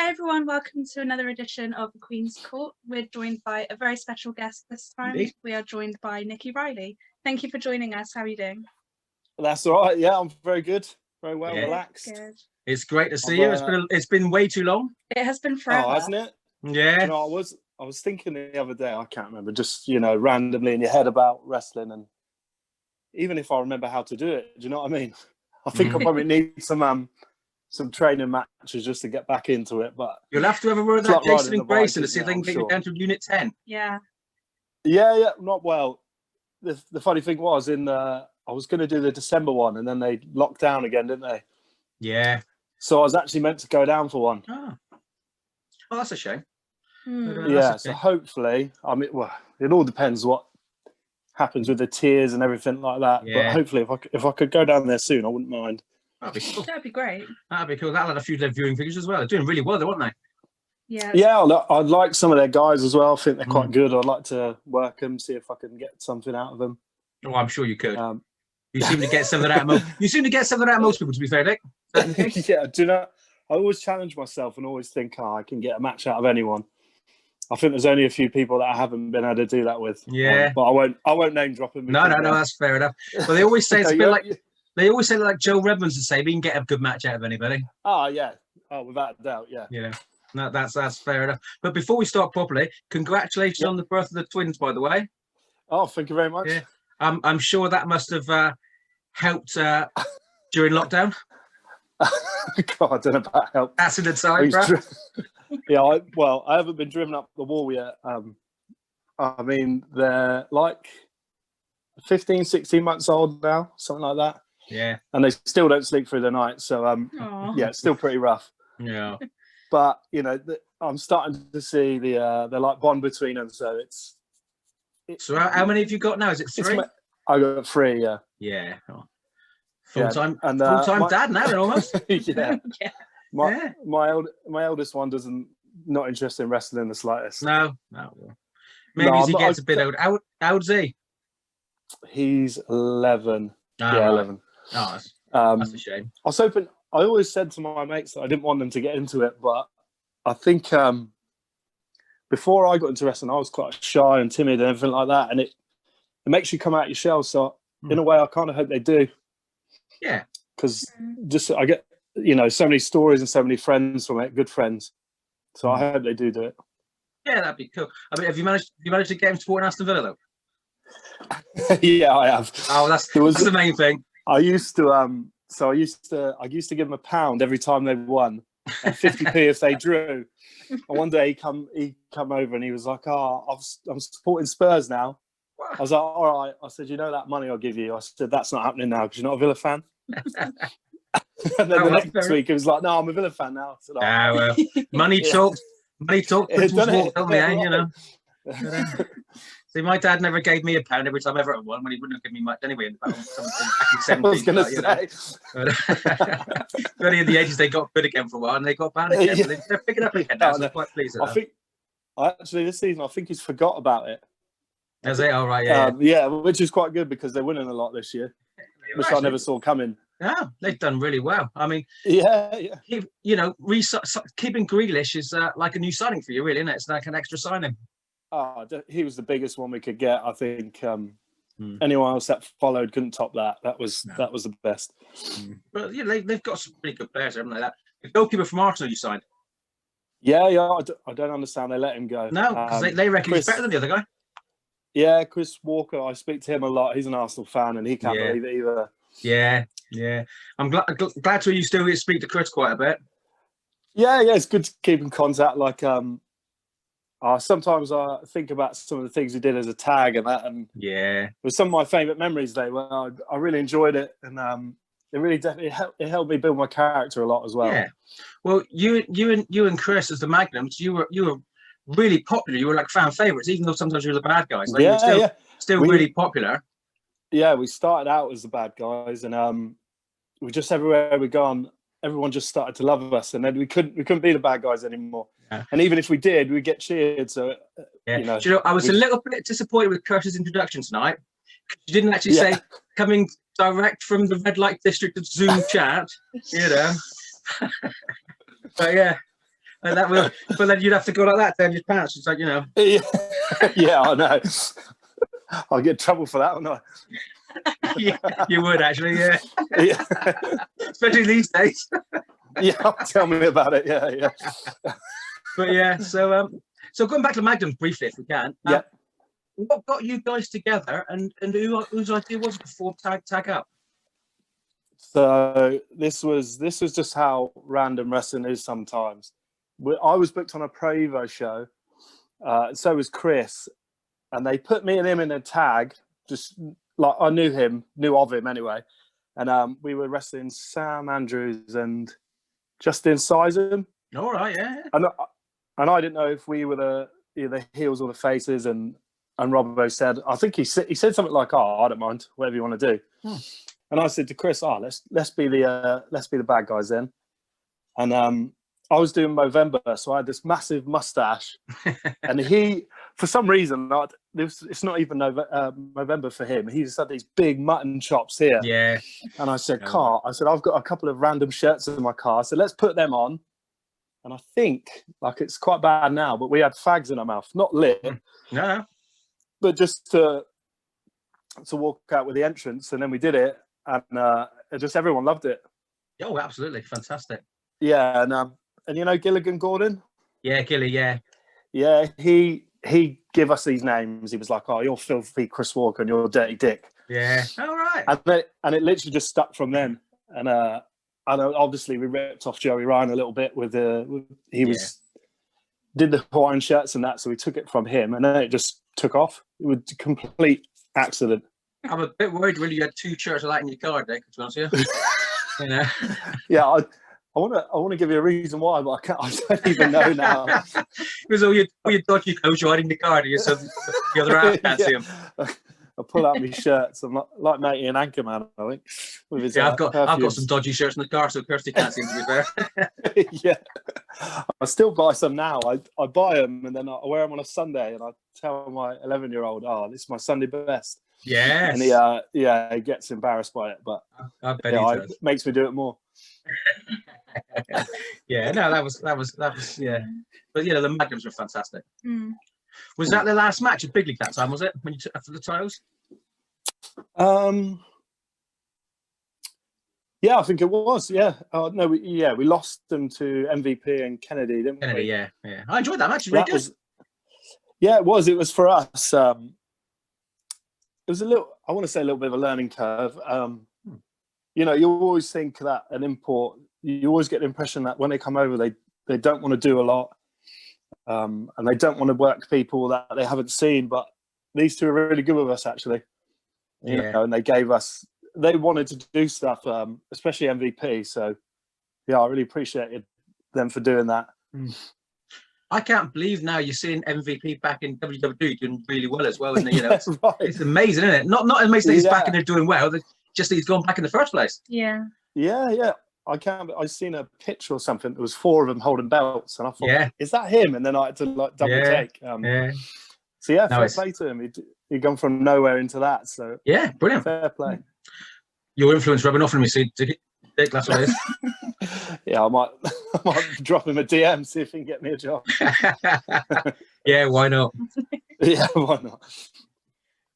Hi everyone, welcome to another edition of the Queen's Court. We're joined by a very special guest this time. Indeed. We are joined by Nicky Riley. Thank you for joining us. How are you doing? That's all right. Yeah, I'm very good. Very well, Yeah. relaxed. Good. It's great to see you. It's been way too long. It has been forever. Oh, hasn't it? Yeah. You know, I was thinking the other day, I can't remember, just, randomly in your head about wrestling, and even if I remember how to do it, do you know what I mean? I think I probably need some training matches just to get back into it. But you'll have to have a word with that Jason and Grayson to see if they can get you down to Unit 10. Yeah. Yeah, not well. The funny thing was, I was going to do the December one, and then they locked down again, didn't they? Yeah. So I was actually meant to go down for one. Oh, that's a shame. Yeah, so hopefully, it all depends what happens with the tiers and everything like that. Yeah. But hopefully, if I could go down there soon, I wouldn't mind. That'd be cool. That'd be great. That'd be cool. That'll have a few viewing figures as well. They're doing really well, though, aren't they? Yeah. Yeah, I'd like some of their guys as well. I think they're quite good. I'd like to work them, see if I can get something out of them. Oh, I'm sure you could. You seem to get something out of most people, to be fair, Dick. Yeah, do you know? I always challenge myself and always think, I can get a match out of anyone. I think there's only a few people that I haven't been able to do that with. Yeah, but I won't name drop them. No, that's fair enough. Well, they always say it's a bit like they always say like Joe Redmond's the same. He can get a good match out of anybody. Oh yeah, without a doubt, yeah. Yeah, no, that's fair enough. But before we start properly, congratulations on the birth of the twins, by the way. Oh, thank you very much. Yeah, I'm sure that must have helped during lockdown. God, I don't know about help. That's in the time, Yeah, I haven't been driven up the wall yet. I mean, they're like 15, 16 months old now, something like that. Yeah. And they still don't sleep through the night. So, yeah, it's still pretty rough. Yeah. But, I'm starting to see the like bond between them. So So how many have you got now? Is it 3? I got 3, yeah. Yeah. Oh. Full-time dad now, almost. Yeah. My eldest one not interested in wrestling the slightest. No. Maybe as he gets a bit old. How old's he? He's 11. Oh, yeah, right. 11. Oh, that's a shame. I was hoping. I always said to my mates that I didn't want them to get into it, but I think before I got into wrestling, I was quite shy and timid and everything like that, and it makes you come out your shell. So in a way, I kind of hope they do. Yeah, because I get so many stories and so many friends from it, good friends. So I hope they do it. Yeah, that'd be cool. I mean, have you managed to get him to support Aston Villa though? Yeah, I have. Oh, that's the main thing. I used to I used to give them £1 every time they won, and 50p if they drew. And one day he come over and he was like, I'm supporting Spurs now. Wow. I was like, all right. I said, that money I'll give you. I said, that's not happening now because you're not a Villa fan. And then the next week it was like, no, I'm a Villa fan now. So well, money talks. Principles walk, don't they? See, my dad never gave me £1 every time Everton won, when he wouldn't have given me much anyway. Back in 70s, I was going to say. But in the 80s, they got good again for a while, and they got bad again. Yeah. They're picking up again now, so I'm quite pleased with that. Actually, this season, I think he's forgot about it. Has he? All right, yeah. Yeah, which is quite good because they're winning a lot this year, which I never saw coming. Yeah, they've done really well. I mean, yeah. Keeping Grealish is like a new signing for you, really, isn't it? It's like an extra signing. Oh, he was the biggest one we could get. I think anyone else that followed couldn't top that. That was the best. Well, yeah, they've got some pretty good players, haven't they? That the goalkeeper from Arsenal you signed. Yeah. I don't understand they let him go. No, because they reckon he's better than the other guy. Yeah, Chris Walker. I speak to him a lot. He's an Arsenal fan, and he can't believe it either. Yeah. I'm glad to you still speak to Chris quite a bit. Yeah. It's good to keep in contact. Like, sometimes I think about some of the things he did as a tag and that, and it was some of my favourite memories. I really enjoyed it, and it really definitely helped me build my character a lot as well. Yeah. Well, you and Chris as the Magnums, you were really popular. You were like fan favourites, even though sometimes you were the bad guys. Like, you were still really popular. Yeah, we started out as the bad guys, and we just everywhere we gone, everyone just started to love us, and then we couldn't be the bad guys anymore. Yeah. And even if we did, we'd get cheered. So I was a little bit disappointed with Kurt's introduction tonight. You didn't actually say coming direct from the red light district of Zoom chat, But yeah. And that will, but then you'd have to go like that down your pants. It's like, you know. Yeah, I know. I'll get in trouble for that, wouldn't I? Yeah, you would actually, yeah. Yeah. Especially these days. Yeah, tell me about it. Yeah. But yeah, so going back to Magnum briefly, if we can. Yeah. What got you guys together, and whose idea was it to form Tag Up? So this was just how random wrestling is sometimes. I was booked on a Pro Evo show, so was Chris, and they put me and him in a tag. Just like I knew of him anyway, and we were wrestling Sam Andrews and Justin Sizen. All right, yeah. And I didn't know if we were the heels or the faces, and Robbo said, I think he said something like, "Oh, I don't mind, whatever you want to do." And I said to Chris, let's be the bad guys then. And I was doing Movember, so I had this massive mustache, and he, for some reason, it's not even Movember for him. He just had these big mutton chops here. Yeah. And I said, I've got a couple of random shirts in my car, so let's put them on. And I think, like, it's quite bad now, but we had fags in our mouth, not lit, No. but just to walk out with the entrance, and then we did it, and just everyone loved it. Oh, absolutely, fantastic. Yeah, and you know Gilligan Gordon? Yeah, Gilly, yeah. Yeah, he gave us these names. He was like, "Oh, you're filthy Chris Walker and you're dirty Dick." Yeah. All right. And it literally just stuck from then. And obviously we ripped off Joey Ryan a little bit with did the Hawaiian shirts and that, so we took it from him, and then it just took off. It was a complete accident. I'm a bit worried really you had two shirts of that in your car, Dick, to be honest with you. You know? Yeah, I want to give you a reason why, but I don't even know now. Because all your dodgy clothes you're hiding in the car, so the other half can't see them. I pull out my shirts. I'm like Matey and Anchorman, I think. With his, I've got some dodgy shirts in the car, so Kirsty can't see them, to be fair. Yeah, I still buy some now. I buy them and then I wear them on a Sunday, and I tell my 11-year-old, "Oh, this is my Sunday best." Yes. And he gets embarrassed by it, but I bet he does. it makes me do it more. Yeah, no, that was yeah. But yeah, the Magnums were fantastic. Mm. Was that the last match at Big League that time? Was it when you took for the titles? Yeah, I think it was. Yeah, no, we lost them to MVP and Kennedy, didn't we? Kennedy, yeah. I enjoyed that match. It was really good. Yeah, it was. It was for us. It was I want to say a little bit of a learning curve. You know, you always think that an import, you always get the impression that when they come over, they don't want to do a lot, and they don't want to work people that they haven't seen. But these two are really good with us, actually. You know, and they wanted to do stuff, especially MVP. So, yeah, I really appreciated them for doing that. I can't believe now you're seeing MVP back in WWE doing really well as well, isn't it? You know, Right. It's amazing, isn't it? Not amazing that he's back and they're doing well, just that he's gone back in the first place. Yeah. Yeah. I seen a picture or something. There was 4 of them holding belts, and I thought, is that him? And then I had to double take. So yeah, fair play to him. He'd gone from nowhere into that. So yeah, brilliant. Fair play. Your influence rubbing off on me, see, Dick. That's what it is. Yeah, I might drop him a DM, see if he can get me a job. Yeah, why not? Yeah, why not?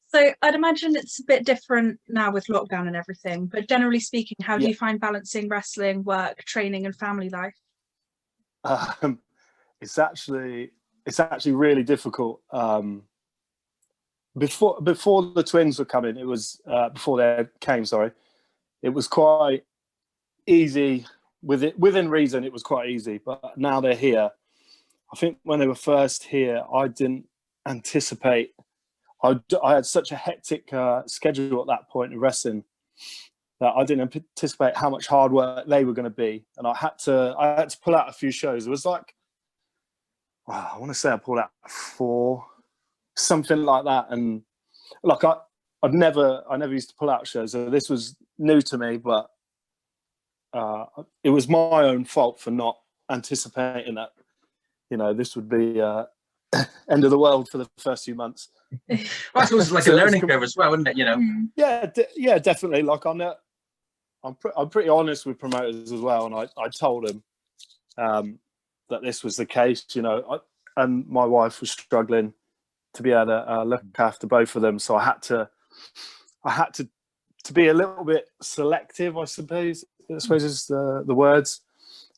So I'd imagine it's a bit different now with lockdown and everything, but generally speaking, how do you find balancing wrestling, work, training, and family life? It's actually really difficult. Before the twins were coming, it was before they came. Sorry, it was quite easy. Within reason, it was quite easy. But now they're here. I think when they were first here, I didn't anticipate. I had such a hectic schedule at that point in wrestling that I didn't anticipate how much hard work they were going to be, and I had to pull out a few shows. It was like, I want to say I pulled out 4, something like that, and like I never used to pull out shows, so this was new to me, but it was my own fault for not anticipating that, you know, this would be end of the world for the first few months. Well, I suppose it's like a learning curve as well, isn't it? You know. Yeah, definitely. Like I'm pretty honest with promoters as well, and I told them, that this was the case, you know. And my wife was struggling to be able to look after both of them, so I had to be a little bit selective, I suppose is the words.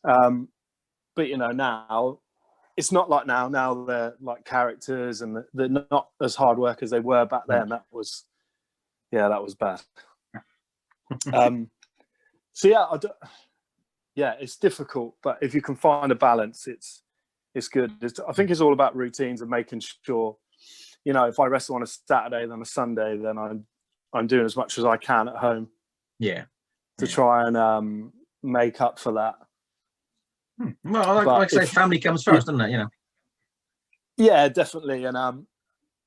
But you know, now it's not like now they're like characters, and they're not as hard work as they were back then. That was bad. So yeah, it's difficult, but if you can find a balance, it's good. I think it's all about routines and making sure, you know, if I wrestle on a Saturday than a Sunday, then I'm doing as much as I can at home. Yeah. To try and make up for that. Well, like I say, family comes first, doesn't it? You know. Yeah, definitely, and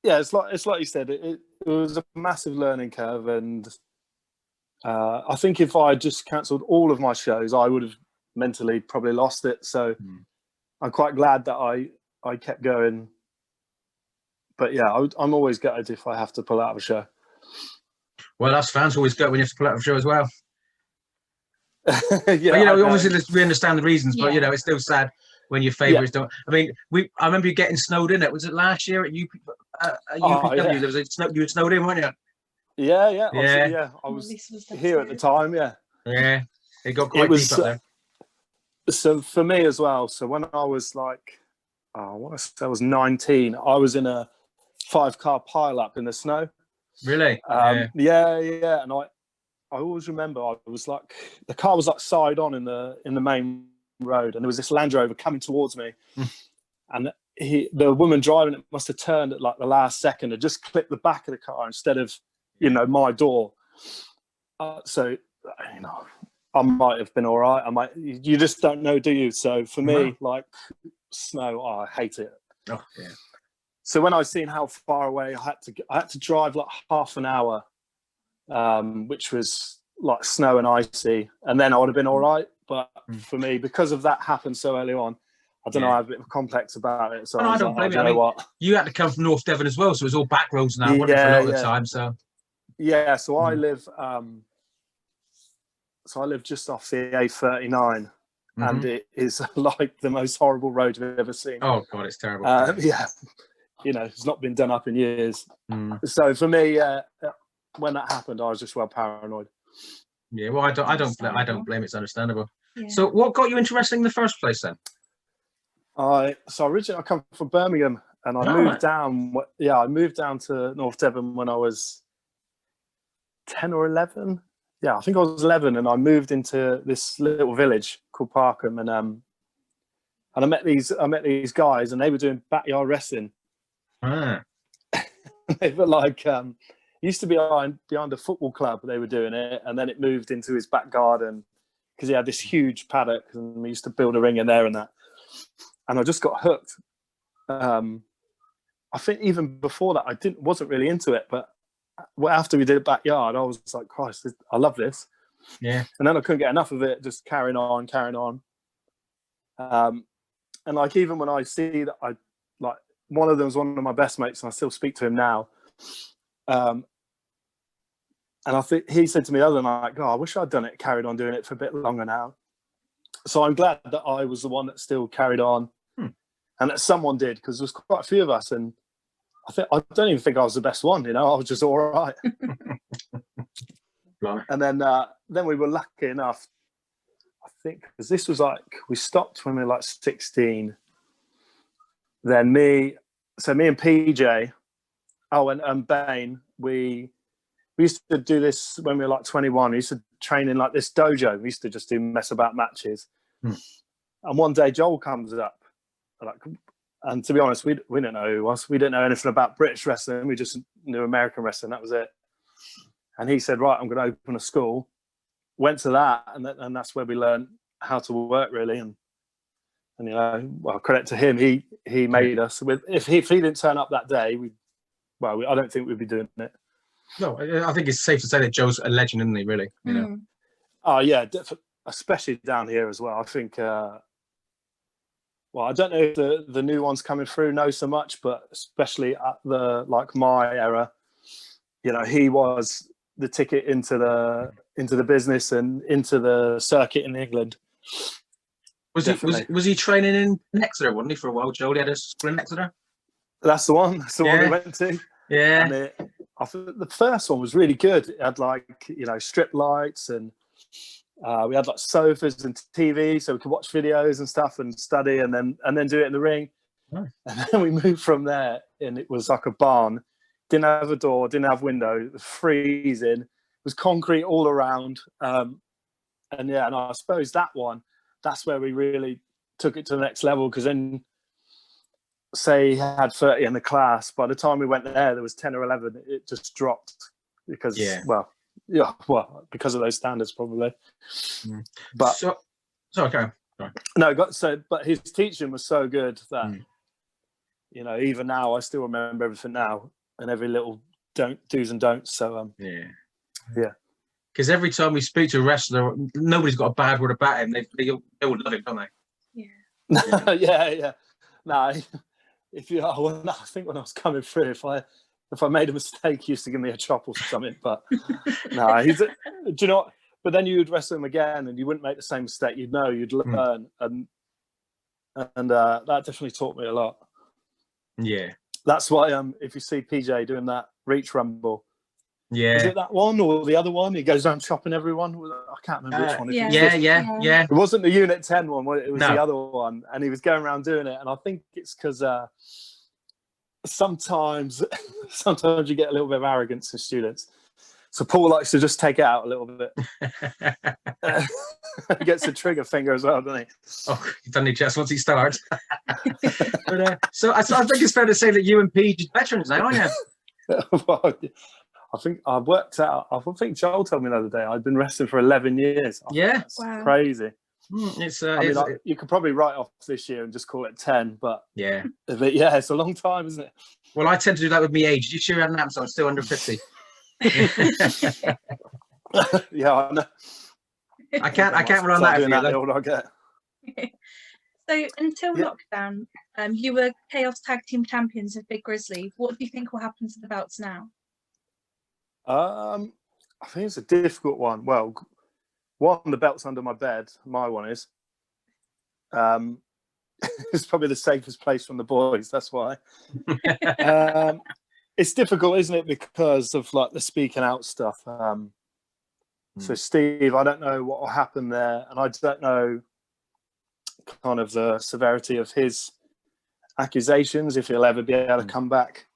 yeah, it's like you said, it was a massive learning curve, and I think if I just cancelled all of my shows, I would have mentally probably lost it. So I'm quite glad that I kept going. But yeah, I'm always gutted if I have to pull out of a show. Well, us fans always gut when you have to pull out of a show as well. Yeah, but, you know, obviously we understand the reasons, but you know, it's still sad when your favourites don't. I mean, I remember you getting snowed in. Was it last year at UPW? There was you were snowed in, weren't you? Yeah. I was here at the time. Yeah. It got quite deep up there. So for me as well. So when I was like, I was 19. I was in a 5-car pile-up in the snow. Really? Yeah. And I always remember I was like, the car was like side on in the main road, and there was this Land Rover coming towards me, and the woman driving it must have turned at like the last second and just clipped the back of the car instead of, you know, my door. So, you know, I might have been all right. You just don't know, do you? So for me, like snow, I hate it. Oh, yeah. So when I seen how far away I had to drive like half an hour, which was like snow and icy, and then I would have been all right. But for me, because of that happened so early on, I don't know, I have a bit of a complex about it. So I don't blame you. I mean, you had to come from North Devon as well, so it was all back roads now, wasn't it, for a lot of the time? So yeah, so I live just off the A39, and it is like the most horrible road you've ever seen. Oh God, it's terrible. Yeah, you know, it's not been done up in years. So for me, when that happened, I was just well paranoid. Yeah, well, I don't blame it. It's understandable. Yeah. So, what got you into wrestling in the first place then? So originally I come from Birmingham, and I moved down. Yeah, I moved down to North Devon when I was 10 or 11. Yeah, I think I was 11, and I moved into this little village called Parkham, and I met these guys, and they were doing backyard wrestling. They were like, used to be behind a football club. They were doing it, and then it moved into his back garden because he had this huge paddock, and we used to build a ring in there and that. And I just got hooked. I think even before that, I wasn't really into it, but after we did it backyard, I was like, Christ, I love this. Yeah. And then I couldn't get enough of it, just carrying on. And like, even when I see that, I like, one of them was one of my best mates, and I still speak to him now. And I think he said to me the other night, "God, I wish I'd done it, carried on doing it for a bit longer now." So I'm glad that I was the one that still carried on, and that someone did, because there was quite a few of us, and I don't even think I was the best one. You know, I was just all right. And then we were lucky enough, I think, because this was like, we stopped when we were like 16. Then me and PJ, and Bane, we used to do this when we were like 21. We used to train in like this dojo. We used to just do mess about matches. And one day Joel comes up, and to be honest, we didn't know who he was. We didn't know anything about British wrestling. We just knew American wrestling. That was it. And he said, "Right, I'm going to open a school." Went to that, and that's where we learned how to work, really. And you know, well, credit to him, he made us. If he didn't turn up that day, I don't think we'd be doing it. No, I think it's safe to say that Joe's a legend, isn't he? Really, you know. Oh yeah, especially down here as well. I think. Well, I don't know if the new ones coming through know so much, but especially at my era, you know, he was the ticket into the business and into the circuit in England. Was he training in Exeter, wasn't he, for a while, Joel? He had a school in Exeter? That's the one. That's the one we went to. Yeah. And I thought the first one was really good. It had strip lights, and we had sofas and TV, so we could watch videos and stuff and study, and then do it in the ring. Nice. And then we moved from there, and it was like a barn. Didn't have a door, didn't have window. It was freezing. It was concrete all around. And I suppose that's where we really took it to the next level, because then, say he had 30 in the class, by the time we went there was 10 or 11. It just dropped because because of those standards, probably. But okay. But his teaching was so good that even now I still remember everything now, and every little do's and don'ts. So because every time we speak to a wrestler, nobody's got a bad word about him. They all love him, don't they? Yeah. No, I think when I was coming through, if I made a mistake, he used to give me a chop or something. But no, do you know what? But then you would wrestle him again, and you wouldn't make the same mistake. You'd learn, and that definitely taught me a lot. Yeah, that's why if you see PJ doing that reach rumble, is it that one or the other one? He goes around chopping everyone. I can't remember which one. Yeah. It wasn't the Unit 10 one. It was the other one, and he was going around doing it. And I think it's because sometimes you get a little bit of arrogance in students. So Paul likes to just take it out a little bit. He gets a trigger finger as well, doesn't he? Oh, he doesn't need just once he starts. But, so I think it's fair to say that you and Pete are veterans now, aren't you? Well, I think I worked out. I think Joel told me the other day I'd been wrestling for 11 years. That's crazy. You could probably write off this year and just call it 10, but it's a long time, isn't it? Well, I tend to do that with my age. You sure hadn't happened, so I'm still under 50. Yeah, I know. I can't run that. The older I get. So until lockdown, you were Chaos Tag Team Champions of Big Grizzly. What do you think will happen to the belts now? I think it's a difficult one. Well, one, the belt's under my bed. My one is. It's probably the safest place from the boys. That's why. It's difficult, isn't it? Because of the speaking out stuff. So Steve, I don't know what will happen there, and I don't know kind of the severity of his accusations, if he'll ever be able to come back.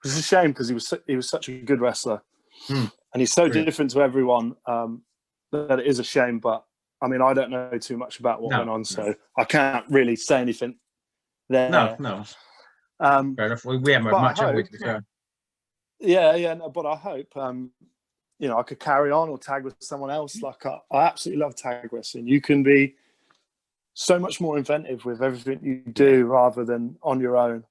It's a shame because he was such a good wrestler, and he's so different to everyone that it is a shame. But I mean, I don't know too much about what went on, so I can't really say anything there. No. Fair enough. We haven't much, have we? But I hope I could carry on or tag with someone else. I absolutely love tag wrestling. You can be so much more inventive with everything you do rather than on your own.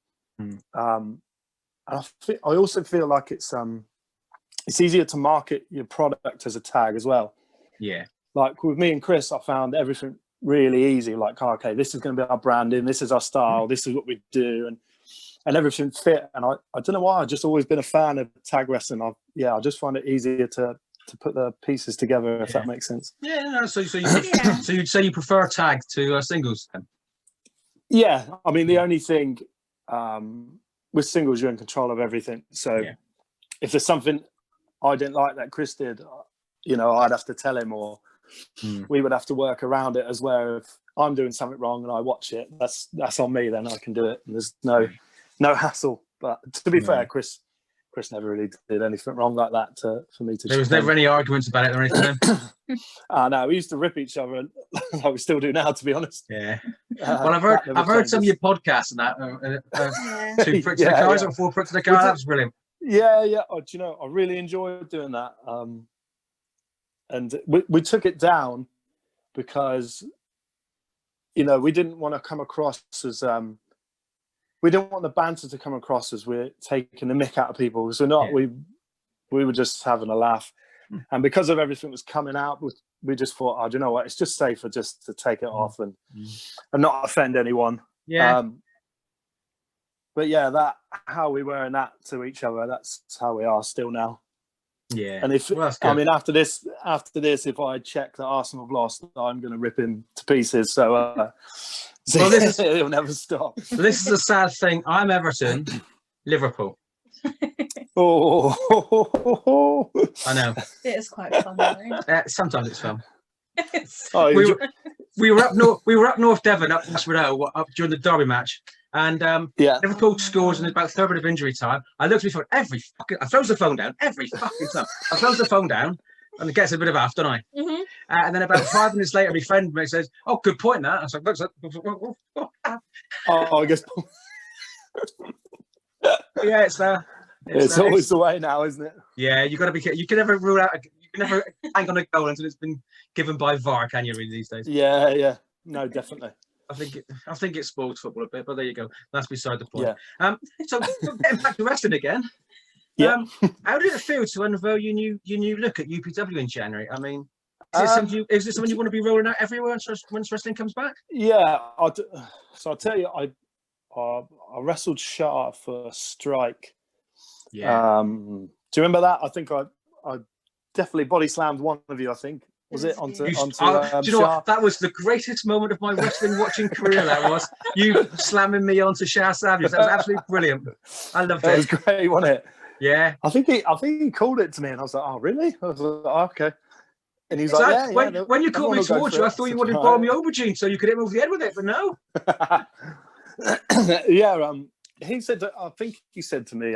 I also feel like it's easier to market your product as a tag as well. Yeah. Like with me and Chris, I found everything really easy. Like, okay, this is going to be our branding. This is our style. This is what we do. And everything fit. And I don't know why. I've just always been a fan of tag wrestling. I just find it easier to put the pieces together, if that makes sense. So you'd say you prefer tag to singles then? Yeah. I mean, the only thing with singles, you're in control of everything. So if there's something I didn't like that Chris did, I'd have to tell him, or we would have to work around it as well. If I'm doing something wrong and I watch it, that's on me. Then I can do it. And there's no hassle. But to be fair, Chris never really did anything wrong like that for me to. There was never any arguments about it or anything. No, we used to rip each other, like we still do now, to be honest. Yeah. Well, I've heard some of your podcasts and that. 2 pricks in the cars or 4 pricks in the car. That was brilliant. Yeah. Oh, do you know, I really enjoyed doing that. And we took it down because, we didn't want to come across as we didn't want the banter to come across as we're taking the mick out of people. Because we're not. We were just having a laugh. And because of everything that was coming out, we just thought, do you know what? It's just safer just to take it off and not offend anyone. Yeah. But that how we were in that to each other, that's how we are still now. Yeah. And if well, I mean after this, if I check that Arsenal have lost, I'm going to rip him to pieces. So, well, this is it'll never stop. This is a sad thing. I'm Everton, Liverpool. Oh, I know. It is quite fun though. Sometimes it's fun. Oh, we were up north. We were up North Devon, up during the derby match, and yeah. Liverpool scores in about 3rd minute of injury time. I looked at my phone I throws the phone down every fucking time. I close the phone down, and it gets a bit of after, don't I? Mm-hmm. And then about 5 minutes later, my friend says, "Oh, good point, that." I was like, Oh, I guess. "Yeah, It's always the way now, isn't it? Yeah, you got to be. You can never rule out. You can never hang on a goal until it's been given by VAR, can you? Really these days? Yeah. No, definitely. I think it spoils football a bit, but there you go. That's beside the point. Yeah. So getting back to wrestling again. Yeah. How did it feel to unveil your new look at UPW in January? I mean, is it something you want to be rolling out everywhere when wrestling comes back? Yeah. So I'll tell you, I wrestled Shah for Strike. Yeah. Do you remember that? I think I definitely body slammed one of you. I think was it onto. Do you know what? That was the greatest moment of my wrestling watching career. That was you slamming me onto Shah Savage. That was absolutely brilliant. I loved it. It was great, wasn't it? Yeah. I think he called it to me, and I was like, "Oh, really?" I was like, oh, "Okay." And he's like, "Yeah." When you called me towards you, I thought you wanted to borrow me aubergine so you could hit me over the head with it, but no. Yeah. He said. I think he said to me.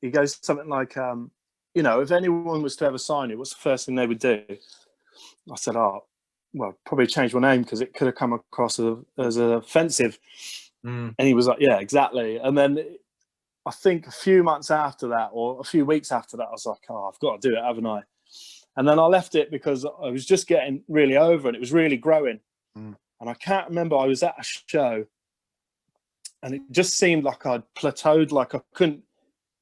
He goes something like, if anyone was to ever sign you, what's the first thing they would do? I said, probably change my name because it could have come across as offensive. And he was like, yeah, exactly. And then I think a few months after that, or a few weeks after that, I was like, I've got to do it, haven't I? And then I left it because I was just getting really over it. It was really growing. And I can't remember, I was at a show and it just seemed like I'd plateaued, like I couldn't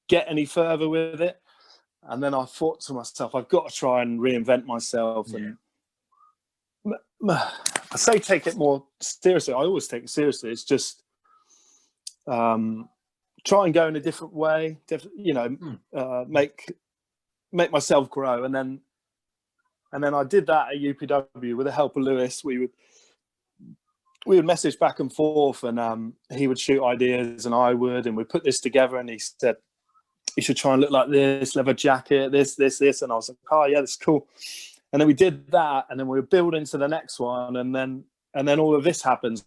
get any further with it. And then I thought to myself, I've got to try and reinvent myself. And I say take it more seriously. I always take it seriously. It's just try and go in a different way, make myself grow. And then I did that at UPW with the help of Lewis. We would message back and forth, and he would shoot ideas and I would, and we'd put this together. And he said, you should try and look like this, leather jacket, this. And I was like, oh yeah, that's cool. And then we did that, and then we were building to the next one. And then all of this happens.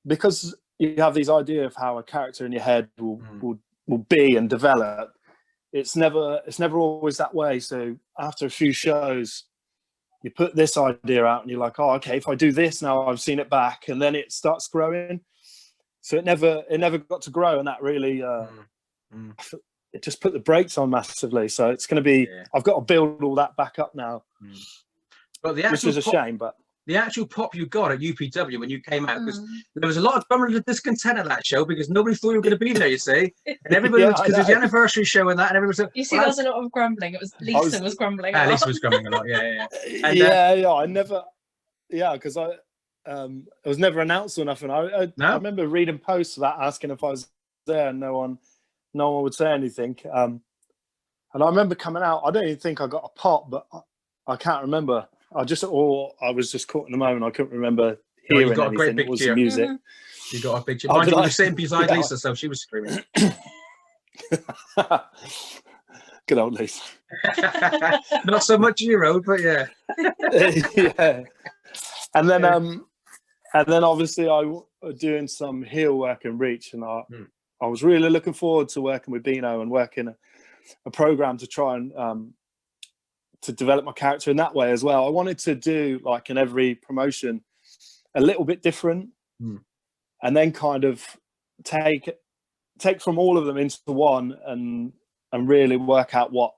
Because you have these idea of how a character in your head will be and develop. It's never always that way. So after a few shows, you put this idea out and you're like, oh, okay, if I do this now, I've seen it back, and then it starts growing. So it never got to grow, and that really it just put the brakes on massively. So it's going to be I've got to build all that back up now, but which is a shame. But the actual pop you got at UPW when you came out, because there was a lot of grumbling and discontent at that show because nobody thought you were going to be there, you see. And everybody, because it was the anniversary show and that, and everybody was you see, there was a lot of grumbling. It was Lisa was grumbling. Lisa was grumbling a lot, yeah. And, I never, because I was never announced or nothing. I remember reading posts about asking if I was there, and no one would say anything. And I remember coming out. I don't even think I got a pop, but I can't remember. I was just caught in the moment. I couldn't rember hearing you got anything. A great big it was cheer. the music. You got a big cheer. You were sitting beside Lisa, so she was screaming. Good old Lisa. Not so much your own, but yeah. Yeah. And then obviously I was doing some heel work and Reach, and I was really looking forward to working with Bino and working a program to try and to develop my character in that way as well. I wanted to do, like in every promotion, a little bit different, and then kind of take from all of them into one and really work out what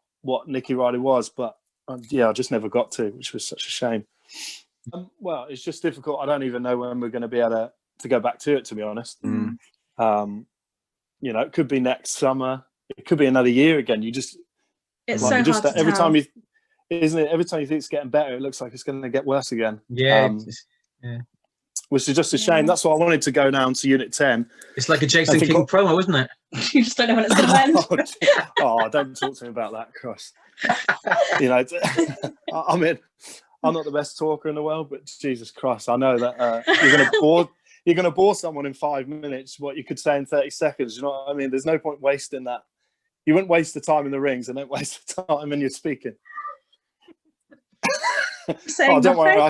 Nicky Riley was. But I just never got to, which was such a shame. Well, it's just difficult. I don't even know when we're going to be able to go back to it, to be honest. It could be next summer. It could be another year again. It's so hard to every tell. time every time you think it's getting better, it looks like it's going to get worse again. Which is just a shame. That's why I wanted to go down to Unit 10. It's like a Jason King promo, isn't it? You just don't know when it's going to end. Oh, don't talk to me about that, Christ. You know, I mean, I'm not the best talker in the world, but Jesus Christ, I know that you're going to bore someone in 5 minutes what you could say in 30 seconds. You know what I mean? There's no point wasting that. You wouldn't waste the time in the rings, and don't waste the time when you're speaking. Oh, don't worry.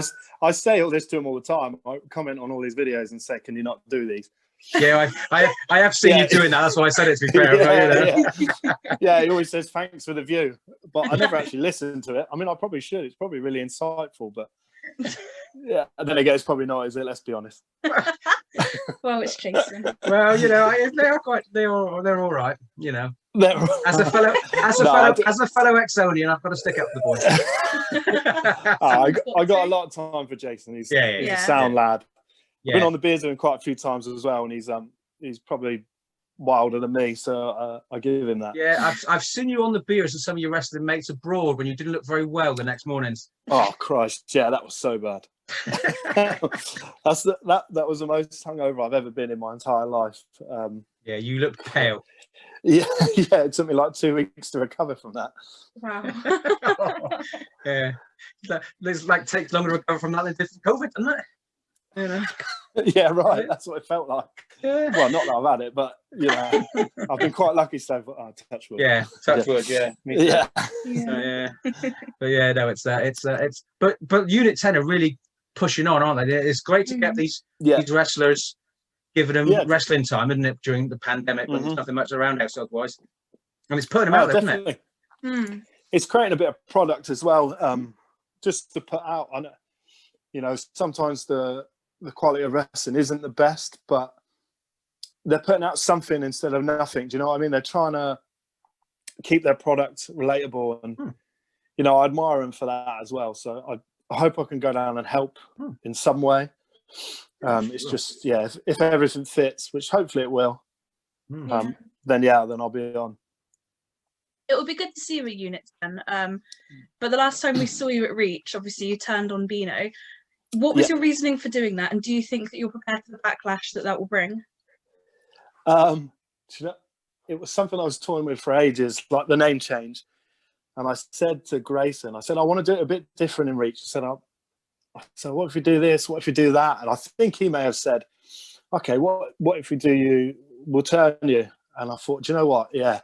I say all this to him all the time. I comment on all these videos and say, "Can you not do these?" Yeah, I have seen you doing that. That's why I said it, to be fair. Yeah, he always says thanks for the view, but I never actually listened to it. I mean, I probably should. It's probably really insightful, but yeah. And then again, it's probably not, is it? Let's be honest. Well, it's Jason. Well, you know, they're all right. You know, as a fellow Exonian, I've got to stick up for the boys. I got a lot of time for Jason. He's a sound lad. I've been on the beers with him quite a few times as well, and he's probably wilder than me, so I give him that. Yeah, I've seen you on the beers with some of your wrestling mates abroad when you didn't look very well the next mornings. Oh Christ, yeah, that was so bad. that was the most hungover I've ever been in my entire life. Yeah, you look pale. Yeah, it took me like 2 weeks to recover from that. Wow. Yeah, it's like takes longer to recover from that than it did from COVID, doesn't it? You know? Yeah, right. That's what it felt like. Yeah. Well, not that I've had it, but you know, I've been quite lucky so far. Oh, touch wood. Yeah, touch wood. Yeah. Yeah. But yeah, no, it's but Unit 10 are really pushing on, aren't they? It's great to get these wrestlers, giving them wrestling time, isn't it, during the pandemic when there's nothing much around outside wise, and it's putting them out there, definitely. Isn't it? It's creating a bit of product as well, just to put out on it. You know, sometimes the quality of wrestling isn't the best, but they're putting out something instead of nothing. Do you know what I mean? They're trying to keep their product relatable, and you know, I admire them for that as well. So I hope I can go down and help in some way. It's just if everything fits, which hopefully it will, then I'll be on. It would be good to see you at Unit 10. But the last time we saw you at Reach, obviously you turned on Bino. What was your reasoning for doing that? And do you think that you're prepared for the backlash that will bring? You know, it was something I was toying with for ages, like the name change. And I said to Grayson, I want to do it a bit different in Reach. I said, what if we do this? What if we do that? And I think he may have said, okay, what if we do we'll turn you. And I thought, do you know what? Yeah.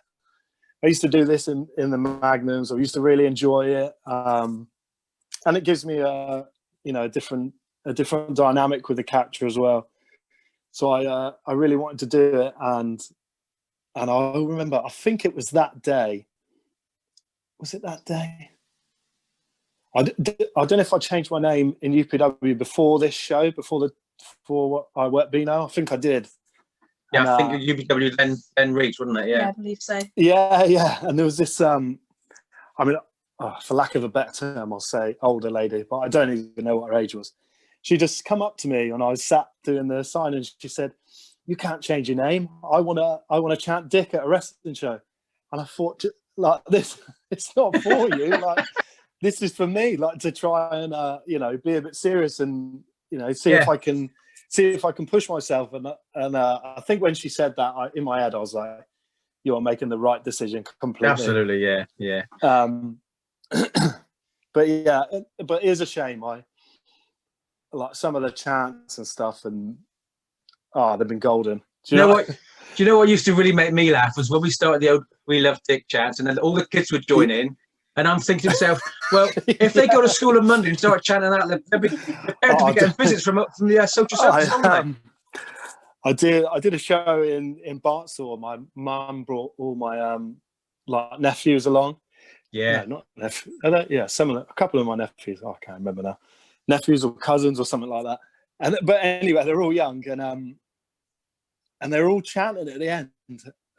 I used to do this in the Magnums. I used to really enjoy it. And it gives me a different dynamic with the capture as well. So I really wanted to do it, and I remember, I think it was that day. Was it that day? I don't know if I changed my name in UPW before this show, before I worked Bino. I think I did. Yeah, and, I think UPW then Reach, wouldn't it? Yeah, I believe so. Yeah. And there was this, for lack of a better term, I'll say older lady, but I don't even know what her age was. She just come up to me and I was sat doing the sign, and she said, "You can't change your name. I wanna chant Dick at a wrestling show." And I thought, like, this, it's not for you. Like, this is for me. Like, to try and be a bit serious and see if I can push myself. And I think when she said that, in my head I was like, "You are making the right decision completely." Absolutely, yeah. But it is a shame. I like some of the chants and stuff, and they've been golden. Do you know what? Do you know what used to really make me laugh was when we started the old "We Love Dick" chants, and then all the kids would join in, and I'm thinking to myself, well, if they go to school on Monday and start chanting that, they'll be getting visits from the social services. I did a show in Bartsall. My mum brought all my nephews along. Yeah, no, not nephews. A couple of my nephews. I can't remember now. Nephews or cousins or something like that. But anyway, they're all young, and they're all chanting at the end.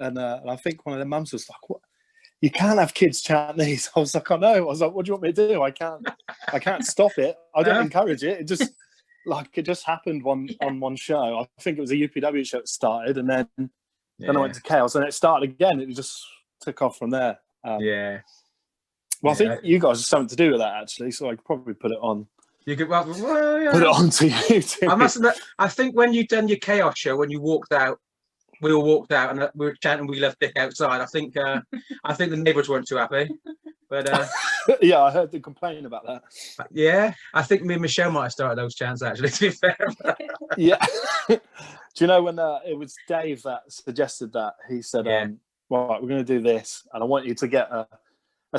And I think one of their mums was like, "What? You can't have kids chant these." I was like, "I know." I was like, "What do you want me to do? I can't stop it. I don't encourage it. It just happened on one show. I think it was a UPW show that started, and then I went to Chaos, and it started again. It just took off from there. Well, I think you guys have something to do with that, actually, so I could probably put it on. You could put it on to YouTube. I think when you done your Chaos show, when you walked out we all walked out and we were chanting "We love Dick" outside. I think the neighbours weren't too happy, but yeah, I heard them complaining about that. Yeah, I think me and Michelle might have started those chants actually. To be fair, yeah. Do you know when it was Dave that suggested that? He said, "Right, we're going to do this, and I want you to get a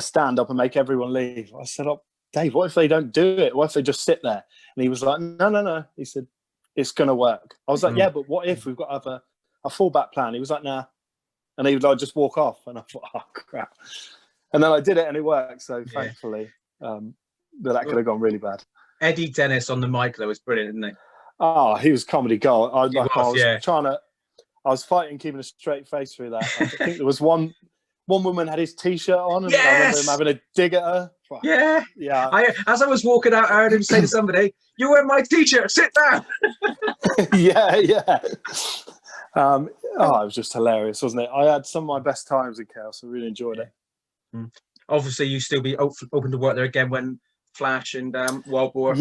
stand up and make everyone leave." I said, "Oh, Dave, what if they don't do it? What if they just sit there?" And he was like, "No." He said, "It's going to work." I was like, "Yeah, but what if we've got to have a fallback plan?" He was like, "Nah," and he would like just walk off. And I thought, "Oh crap!" And then I did it, and it worked. So thankfully, that could have gone really bad. Eddie Dennis on the mic though was brilliant, isn't he? Oh, he was comedy gold. I was I was fighting keeping a straight face through that. I think there was one woman had his t-shirt on, and I remember him having a dig at her. Yeah. As I was walking out, I heard him say to somebody, "You wear my t-shirt, sit down." yeah. It was just hilarious, wasn't it? I had some of my best times in Chaos. I really enjoyed it. Obviously, you still be open to work there again when Flash and Wild Boar.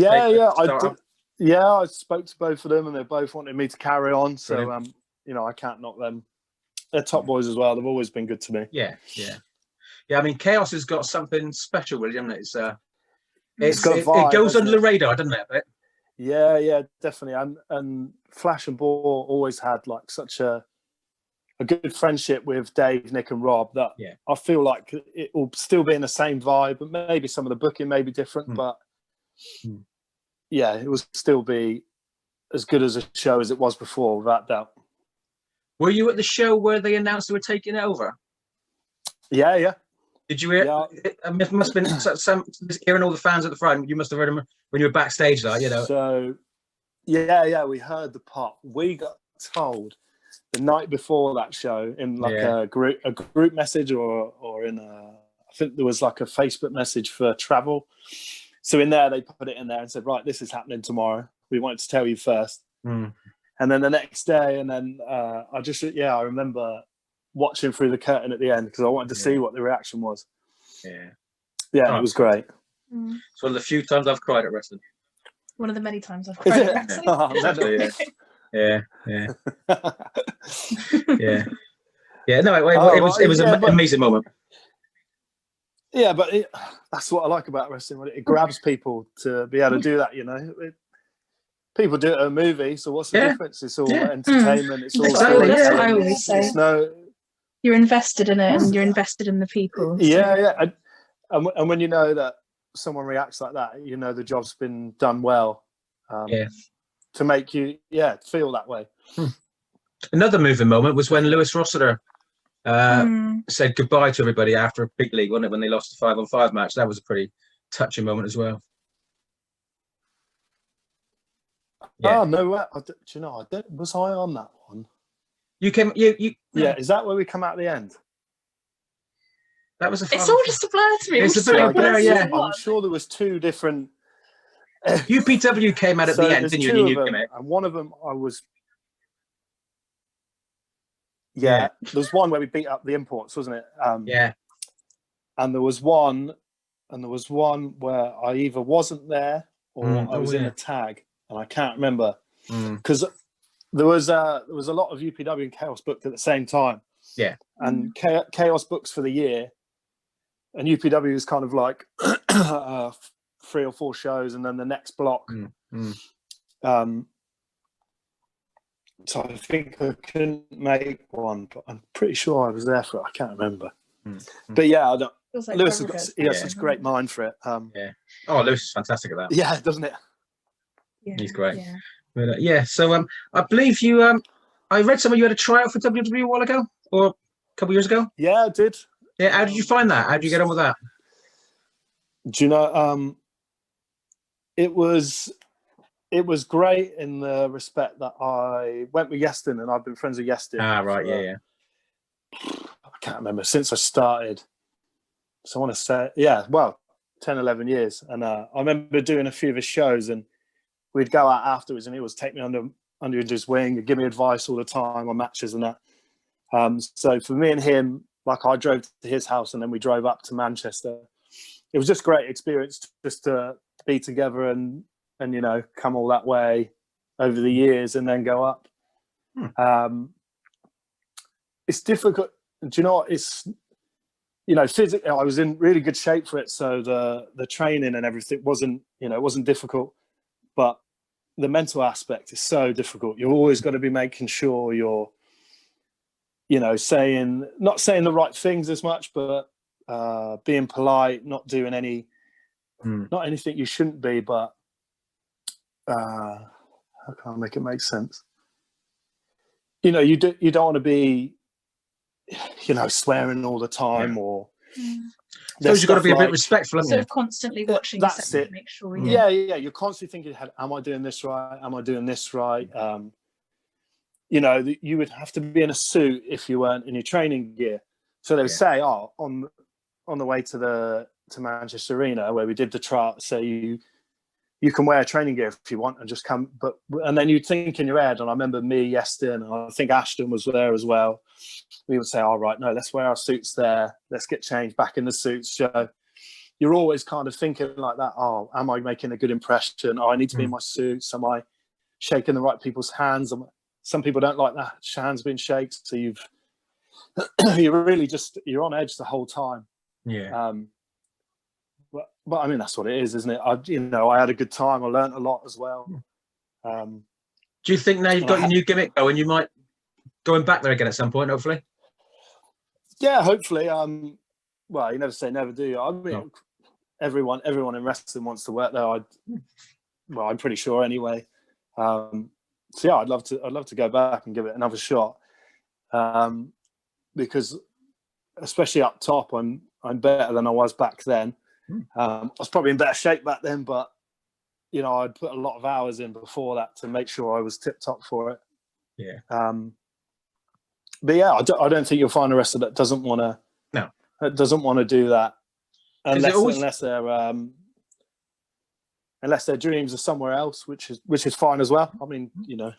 I spoke to both of them, and they both wanted me to carry on. So, I can't knock them. They're top boys as well. They've always been good to me. Yeah. I mean, Chaos has got something special, really, hasn't it? It goes under the radar, doesn't it? A bit? Yeah, definitely. And Flash and Boar always had like such a good friendship with Dave, Nick, and Rob that I feel like it will still be in the same vibe, but maybe some of the booking may be different, but it will still be as good as a show as it was before, without doubt. Were you at the show where they announced they were taking it over? Yeah. Did you hear? Yeah. It must have been some hearing all the fans at the front. You must have heard them when you were backstage, like, you know. So, yeah, we heard the pop. We got told the night before that show in like a group message or in I think there was like a Facebook message for travel. So in there, they put it in there and said, "Right, this is happening tomorrow. We wanted to tell you first." And then the next day, and then I remember watching through the curtain at the end because I wanted to see what the reaction was. Yeah, it was great. It's one of the few times I've cried at wrestling. One of the many times I've cried at wrestling. Yeah. No, it was an amazing moment. Yeah, but that's what I like about wrestling. It grabs people to be able to do that. You know, people do it at a movie, so what's the difference? It's all entertainment. It's all. That's what I always say. You're invested in it, and you're invested in the people. So. Yeah. And when you know that someone reacts like that, you know the job's been done well. To make you feel that way. Another moving moment was when Lewis Rossiter said goodbye to everybody after a big league, wasn't it, when they lost the 5-on-5 match? That was a pretty touching moment as well. Oh no! Do you know? Was I on that one? You came. You. Yeah. Is that where we come out at the end? That was. It's all just a blur to me. It's a blur. Yeah. I'm sure there was two different. UPW came out at the end, didn't you? And one of them I was. Yeah, there's one where we beat up the imports, wasn't it? And there was one where I either wasn't there or I was in a tag, and I can't remember because there was a lot of UPW and Chaos booked at the same time. Yeah, and Chaos books for the year, and UPW is kind of like 3 or 4 shows, and then the next block. So I think I couldn't make one, but I'm pretty sure I was there for it. I can't remember. But yeah, I don't. Like Lewis has such a great mind for it. Oh, Lewis is fantastic at that. Yeah, doesn't it? Yeah, he's great. But, so I believe you. I read somewhere you had a tryout for WWE a while ago, or a couple of years ago. Yeah, I did. Yeah, how did you find that? How did you get on with that? Do you know? It was great in the respect that I went with Yeston, and I've been friends with Yeston. Right, yeah. I can't remember since I started. So I want to say, 10, 11 years. And I remember doing a few of his shows, and we'd go out afterwards, and he would take me under his wing and give me advice all the time on matches and that. So for me and him, like I drove to his house, and then we drove up to Manchester. It was just a great experience just to be together and come all that way over the years and then go up. it's difficult. Do you know what? It's, you know, physically, I was in really good shape for it. So the training and everything wasn't, you know, it wasn't difficult. But the mental aspect is so difficult. You've always got to be making sure you're, you know, not saying the right things as much, but being polite, not doing not anything you shouldn't be. But how can I make it make sense? You know, you don't want to be, you know, swearing all the time, or so you've got to be a bit respectful, haven't you? Sort of constantly watching. That's it. Make sure. Yeah. You're constantly thinking, am I doing this right? Am I doing this right? You know, you would have to be in a suit if you weren't in your training gear. So they would say, oh, on the way to Manchester Arena where we did the trial, say you can wear training gear if you want and just come. And then you'd think in your head, and I remember me, Yeston, and I think Ashton was there as well. We would say, all right, no, let's wear our suits there. Let's get changed back in the suits. So you're always kind of thinking like that. Oh, am I making a good impression? Oh, I need to be in my suits. Am I shaking the right people's hands? Some people don't like that hands being shaken. So you're really you're on edge the whole time. Yeah. But I mean, that's what it is, isn't it? I had a good time. I learned a lot as well. Do you think now you've got your new gimmick going, you might going back there again at some point, hopefully? Yeah, hopefully. Well, you never say never, do you? I mean, everyone in wrestling wants to work there. I'm pretty sure anyway. So yeah, I'd love to go back and give it another shot. Because especially up top, I'm better than I was back then. I was probably in better shape back then, but you know, I'd put a lot of hours in before that to make sure I was tip top for it. Yeah. But yeah, I don't think you'll find a wrestler that doesn't want to do that, unless their dreams are somewhere else, which is fine as well. I mean, you know,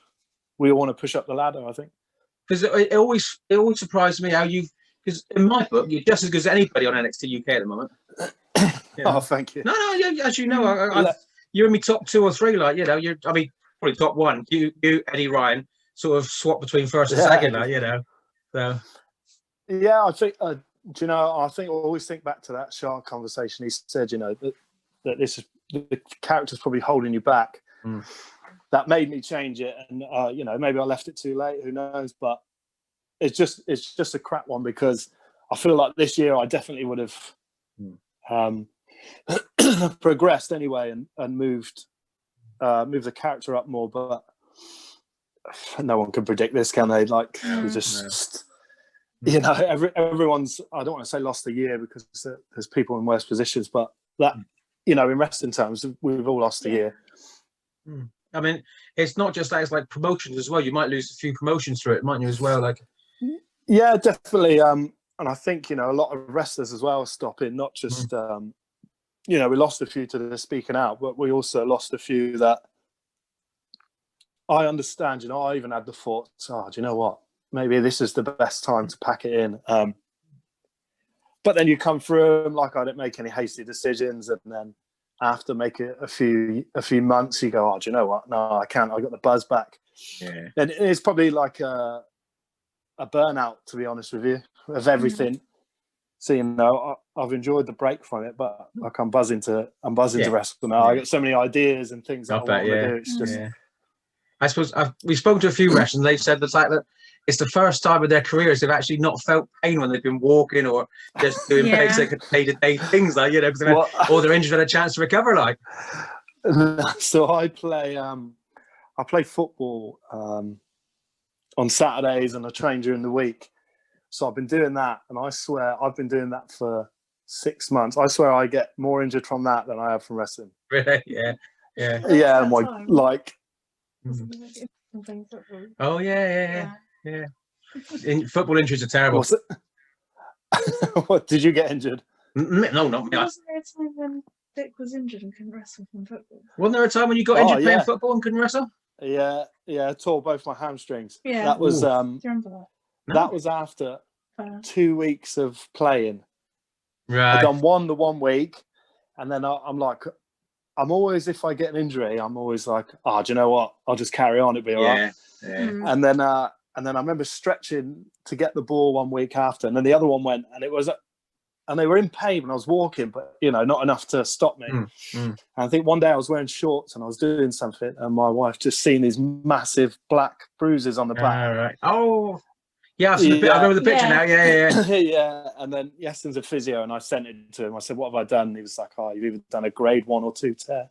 we all want to push up the ladder, I think. Because it always surprised me how because in my book, you're just as good as anybody on NXT UK at the moment. You know? Oh, thank you. No, as you know, you're in my top 2 or 3. Like, you know, probably top 1. You, Eddie Ryan, sort of swap between first and second. Like, you know, so. Yeah, I think. Do you know? I think I always think back to that Shark conversation. He said, you know, that this is the character's probably holding you back. That made me change it, and you know, maybe I left it too late. Who knows? But it's just a crap one, because I feel like this year I definitely would have progressed anyway and moved the character up more. But no one can predict this, can they? Like, you know, everyone's, I don't want to say lost a year, because there's people in worse positions, but that, you know, in wrestling terms, we've all lost a year. I mean, it's not just that, it's like promotions as well. You might lose a few promotions through it, mightn't you, as well? Like, yeah, definitely. And I think, you know, a lot of wrestlers as well are stopping, not just, you know, we lost a few to the speaking out, but we also lost a few that I understand. You know, I even had the thought, do you know what? Maybe this is the best time to pack it in. But then you come through, like, I didn't make any hasty decisions, and then after making a few months, you go, do you know what? No, I can't. I got the buzz back. Yeah. And it's probably like a burnout, to be honest with you, of everything. So, you know, I've enjoyed the break from it, but like I'm buzzing to wrestle now. I got so many ideas and things that I want to do. It's just. I suppose we've spoken to a few wrestlers, and they've said the fact that it's the first time in their careers they've actually not felt pain when they've been walking or just doing basic day-to-day things, like, you know, because or they're injured and a chance to recover. Like, so I play football on Saturdays, and I train during the week. So I've been doing that, and I swear I've been doing that for 6 months. I swear I get more injured from that than I have from wrestling. Really? Yeah. Yeah, like. Oh yeah. Football injuries are terrible. What, did you get injured? No, not me. Wasn't there a time when Dick was injured and couldn't wrestle from football? Wasn't there a time when you got injured playing football and couldn't wrestle? Yeah, I tore both my hamstrings. Yeah, that was. Do you remember that? No. That was after 2 weeks of playing. Right. I'd done the 1 week, and then I'm like, I'm always, if I get an injury, I'm always like, do you know what? I'll just carry on. It'll be all right. Yeah. And then and then I remember stretching to get the ball one week after, and then the other one went, and they were in pain when I was walking, but not enough to stop me. And I think one day I was wearing shorts and I was doing something, and my wife just seen these massive black bruises on the back. All right. Oh, yeah, I remember the picture now. Yeah. Yeah. And then Yassin's a physio, and I sent it to him. I said, "What have I done?" And he was like, "Oh, you've either done a grade 1 or 2 tear."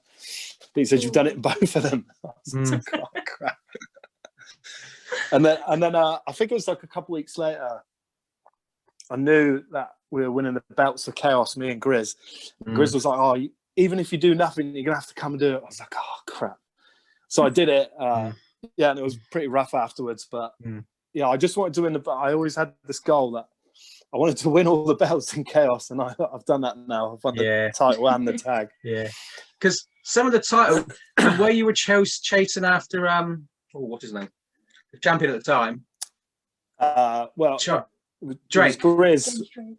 But he said, "You've done it in both of them." I was like, "Oh, crap." And then I think it was like a couple of weeks later, I knew that we were winning the belts of Chaos, me and Grizz. Grizz was like, "Oh, even if you do nothing, you're gonna have to come and do it." I was like, "Oh, crap." So I did it. And it was pretty rough afterwards, but yeah, I just wanted to win I always had this goal that I wanted to win all the belts in Chaos, and I've done that now. I've won the title and the tag. Yeah, because some of the title, the way you were chasing after what's his name, the champion at the time. Drake. It was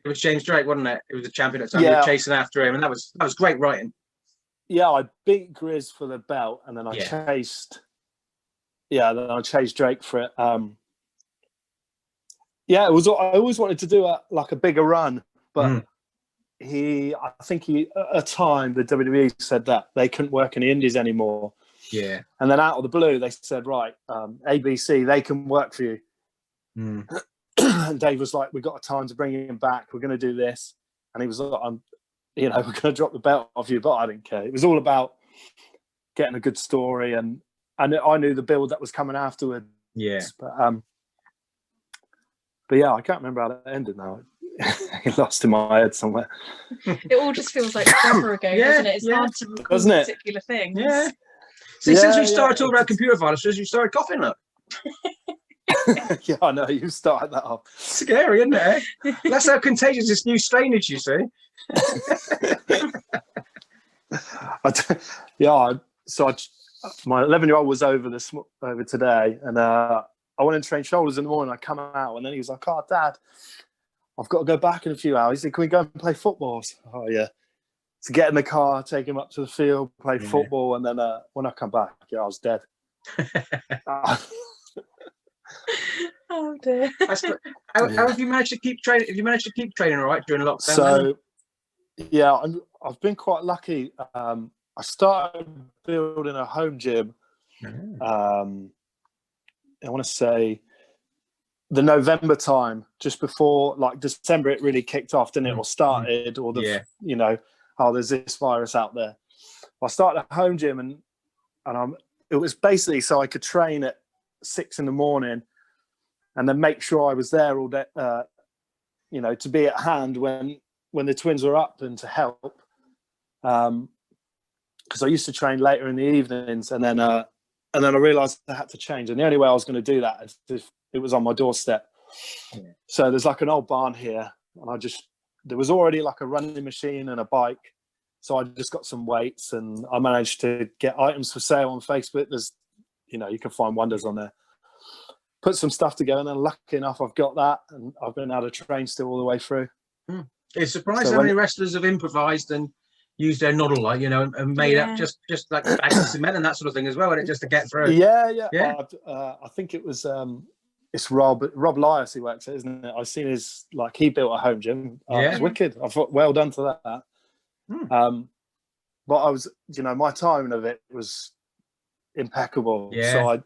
It was James Drake, wasn't it? It was the champion at the time. You were chasing after him, and that was great writing. Yeah, I beat Grizz for the belt, and then I chased. Yeah, then I chased Drake for it. Yeah, it was. I always wanted to do a bigger run, but I think at a time the WWE said that they couldn't work in the Indies anymore. Yeah, and then out of the blue they said, right, ABC, they can work for you. And Dave was like, "We got a time to bring him back. We're going to do this," and he was like, we're going to drop the belt off you," but I didn't care. It was all about getting a good story, and I knew the build that was coming afterwards. Yeah, but yeah, I can't remember how that ended now. It lost in my head somewhere. It all just feels like forever ago, doesn't it? It's hard to recall particular things. Yeah. See, since we started talking about computer viruses, you started coughing up. Yeah, I know, you started that off. Scary, isn't it? That's how contagious this new strain is, you see. My 11-year-old was over today, and I went and trained shoulders in the morning. I come out, and then he was like, "Oh, Dad, I've got to go back in a few hours." He said, "Can we go and play football?" I said, "Oh, yeah." To get in the car, take him up to the field, play football, and then when I come back, I was dead. Oh dear. How have you managed to keep training? Have you managed to keep training all right during lockdown? So, yeah, I've been quite lucky. I started building a home gym. I want to say the November time, just before December, it really kicked off, didn't it? Or started, or there's this virus out there. I started a home gym, and it was basically so I could train at 6 a.m. and then make sure I was there all day, to be at hand when the twins were up and to help. Because I used to train later in the evenings, and then I realised I had to change, and the only way I was going to do that is if it was on my doorstep. So there's an old barn here, and there was already a running machine and a bike, so I just got some weights, and I managed to get items for sale on Facebook. There's, you can find wonders on there. Put some stuff together, and then lucky enough I've got that, and I've been able to train still all the way through. It's surprising how many wrestlers have improvised and used their noddle, and made up just like bags of cement and that sort of thing as well, just to get through. Yeah. I think it was it's Rob Lyas who works it, isn't it? I've seen his he built a home gym. It's wicked. I thought, well done to that. But I was, my timing of it was impeccable. Yeah. So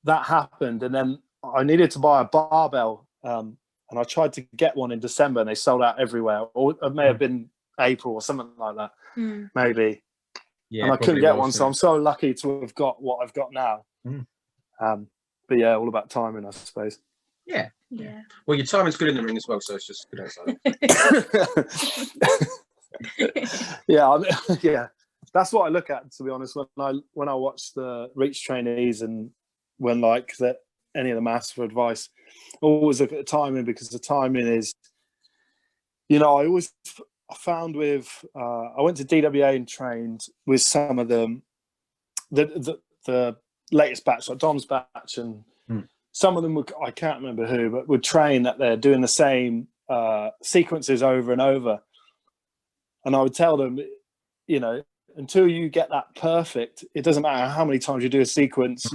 that happened, and then I needed to buy a barbell, and I tried to get one in December, and they sold out everywhere. Or it may have been April or something like that, maybe. Yeah, and I couldn't get one, so I'm so lucky to have got what I've got now. But yeah, all about timing, I suppose. Yeah. Well, your timing's good in the ring as well, so it's just good outside. Yeah. That's what I look at, to be honest. When I watch the Reach trainees, and when any of them ask for advice, I always look at the timing, because the timing is, I found with I went to DWA and trained with some of them, the latest batch, like Dom's batch, and some of them I can't remember who, but would train that they're doing the same sequences over and over, and I would tell them, until you get that perfect, it doesn't matter how many times you do a sequence,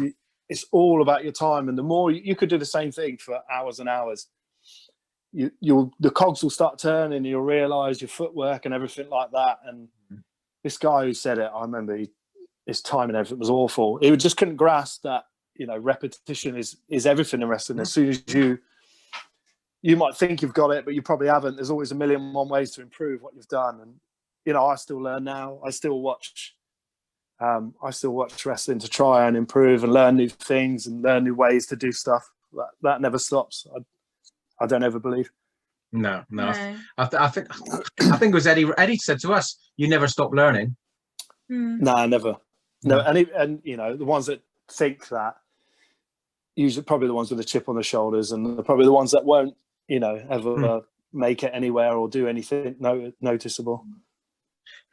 it's all about your time. And the more you could do the same thing for hours and hours, the cogs will start turning, and you'll realize your footwork and everything like that. And this guy who said it, I remember his time and everything was awful. He just couldn't grasp that, repetition is everything in wrestling. As soon as you might think you've got it, but you probably haven't. There's always a million and one ways to improve what you've done. And, I still learn now. I still watch wrestling to try and improve and learn new things and learn new ways to do stuff. That never stops. I don't ever believe. No. I think it was Eddie. Eddie said to us, "You never stop learning." No, never. No, and the ones that think that, usually probably the ones with a chip on their shoulders, and probably the ones that won't, ever make it anywhere or do anything noticeable.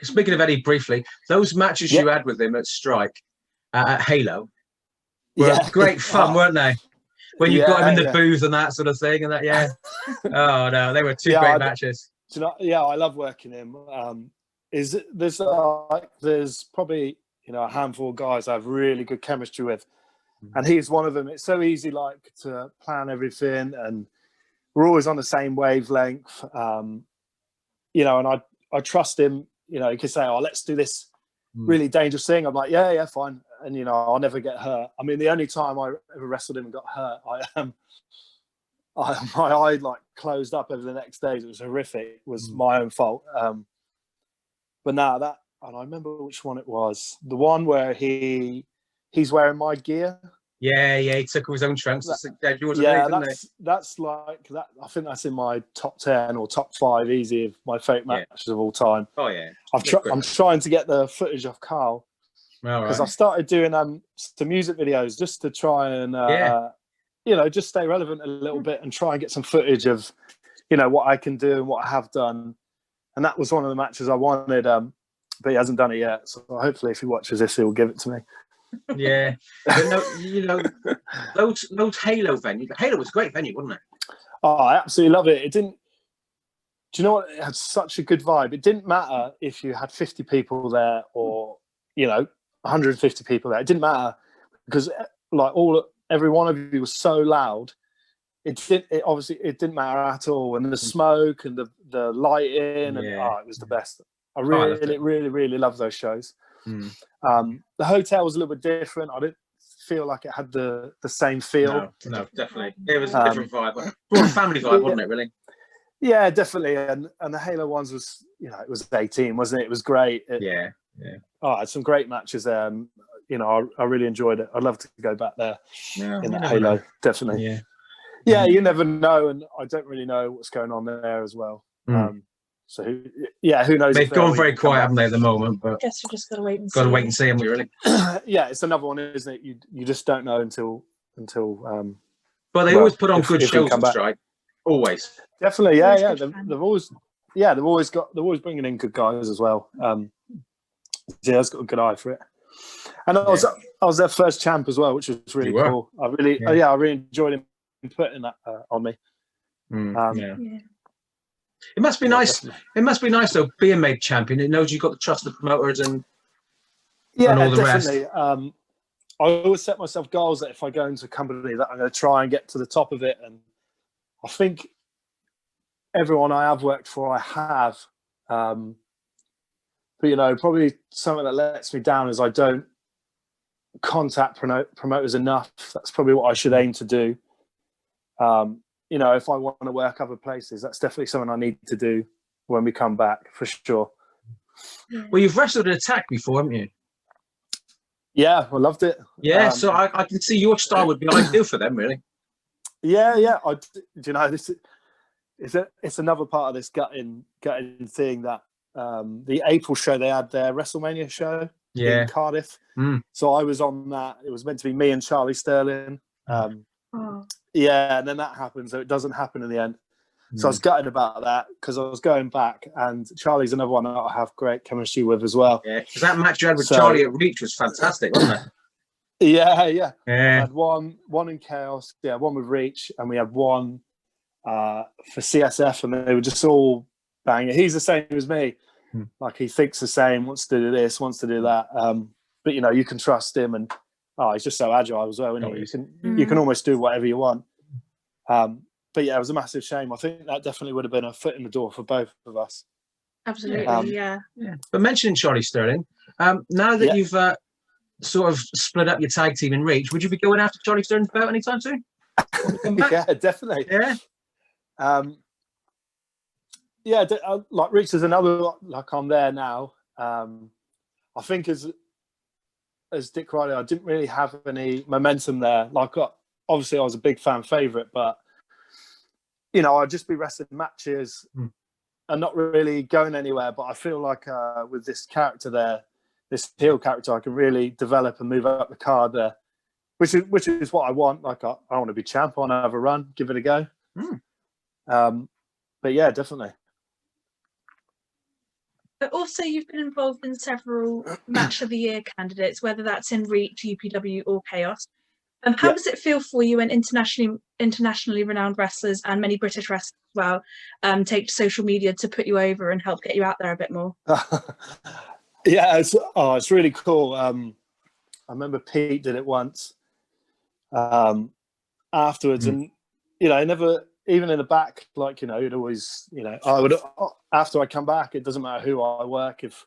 Speaking of Eddie, briefly, those matches you had with him at Strike, at Halo, were great fun, weren't they? When you got him in the booth and that sort of thing, and that, oh no, they were two great matches. I love working him. There's probably a handful of guys I have really good chemistry with, and he's one of them. It's so easy to plan everything, and we're always on the same wavelength. And I trust him. He can say, "Oh, let's do this really dangerous thing." I'm like, yeah, fine. And, I'll never get hurt. I mean, the only time I ever wrestled him and got hurt, my eye closed up over the next days. It was horrific. It was my own fault. But now and I remember which one it was. The one where he's wearing my gear. Yeah, he took all his own trunks. That's like that. I think that's in my top 10 or top 5 easy of my favourite matches of all time. Oh yeah, I'm trying to get the footage of Carl because I started doing some music videos just to try and just stay relevant a little bit and try and get some footage of what I can do and what I have done. And that was one of the matches I wanted, but he hasn't done it yet. So hopefully, if he watches this, he'll give it to me. Yeah, but those Halo venues. Halo was a great venue, wasn't it? Oh, I absolutely love it. It didn't. Do you know what? It had such a good vibe. It didn't matter if you had 50 people there or 150 people there. It didn't matter because every one of you was so loud. It didn't matter at all. And the smoke and the lighting and it was the best. I really love those shows. The hotel was a little bit different. I didn't feel like it had the same feel. No, definitely. It was a different vibe. More a family vibe, wasn't it, really? Yeah, definitely. And the Halo ones was, it was 18, wasn't it? It was great. Yeah. I had some great matches there. I really enjoyed it. I'd love to go back there in that Halo, definitely. Yeah, you never know. And I don't really know what's going on there as well. So who knows? They've gone very quiet, haven't they, at the moment? But I guess we just gotta wait and see. Got to wait and see, haven't we? Really? Yeah, it's another one, isn't it? You just don't know until. But they always put on good shows on Strike. Always. Definitely, yeah. They've always bringing in good guys as well. It's got a good eye for it. And I was their first champ as well, which was really cool. I really enjoyed him putting that on me. It must be nice. Definitely. It must be nice though, being made champion. It knows you've got the trust of the promoters and all the definitely. rest. I always set myself goals that if I go into a company that I'm going to try and get to the top of it. And I think everyone I have worked for, I have. But probably something that lets me down is I don't contact promoters enough. That's probably what I should aim to do. If I want to work other places, that's definitely something I need to do when we come back, for sure. Well, you've wrestled an Attack before, haven't you? Yeah, I loved it. Yeah, so I can see your style would be ideal for them, really. Yeah. It's another part of this gutting thing that the April show they had their WrestleMania show in Cardiff. So I was on that. It was meant to be me and Charlie Sterling. Yeah, and then that happened, so it doesn't happen in the end. So I was gutted about that because I was going back, and Charlie's another one that I have great chemistry with as well. Yeah, because that match you had with Charlie at Reach was fantastic, wasn't it? Yeah. I had one in Chaos, one with Reach, and we had one for CSF, and they were just all banging. He's the same as me. Like, he thinks the same, wants to do this, wants to do that. But, you can trust him, and he's just so agile as well, isn't he? Mm. You can almost do whatever you want. But yeah, it was a massive shame. I think that definitely would have been a foot in the door for both of us. Absolutely, yeah. But mentioning Charlie Sterling, now that you've sort of split up your tag team in Reach, would you be going after Charlie Sterling's belt anytime soon? Yeah, definitely. Yeah. Like Reach is another, like I'm there now. I think as Dick Riley, I didn't really have any momentum there. Like, obviously I was a big fan favourite, but I'd just be wrestling matches and not really going anywhere. But I feel like with this character there, this heel character, I can really develop and move up the card there, which is what I want. Like, I want to be champ. I want to have a run, give it a go. But yeah, definitely. But also, you've been involved in several Match of the Year candidates, whether that's in Reach, UPW, or Chaos. How does it feel for you when internationally renowned wrestlers and many British wrestlers as well take to social media to put you over and help get you out there a bit more? Yeah, it's really cool. I remember Pete did it once afterwards, and never, even in the back, like, you'd always, I would, after I come back, it doesn't matter who I work, if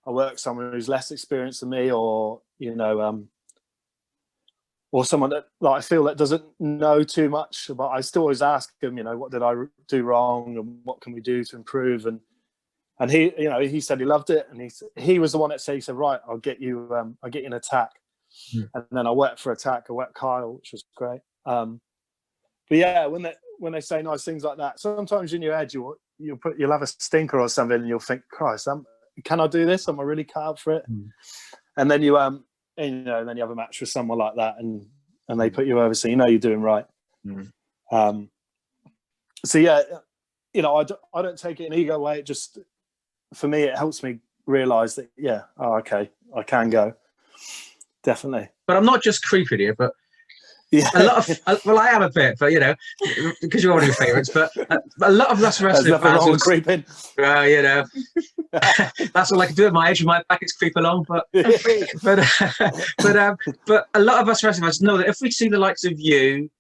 I work someone who's less experienced than me, or or someone that, like, I feel that doesn't know too much, but I still always ask them, what did I do wrong, and what can we do to improve? And he, he said he loved it, and he was the one that said, he said, right, I'll get you an attack, and then I worked for attack. I worked Kyle, which was great. But yeah, when they say nice things like that, sometimes in your head you'll have a stinker or something, and you'll think, Christ, can I do this? Am I really cut out for it? And then you then you have a match with someone like that, and they put you over, so you're doing right. So yeah, I don't take it in an ego way. It just, for me, it helps me realise that okay, I can go, definitely. But I'm not just creeping here, but yeah, a lot of I am a bit, but because you're one of your favourites. But a lot of us wrestling There's nothing wrong with creeping. Well, that's all I can do at my age. My back is creep along, but a lot of us wrestling fans know that if we see the likes of you,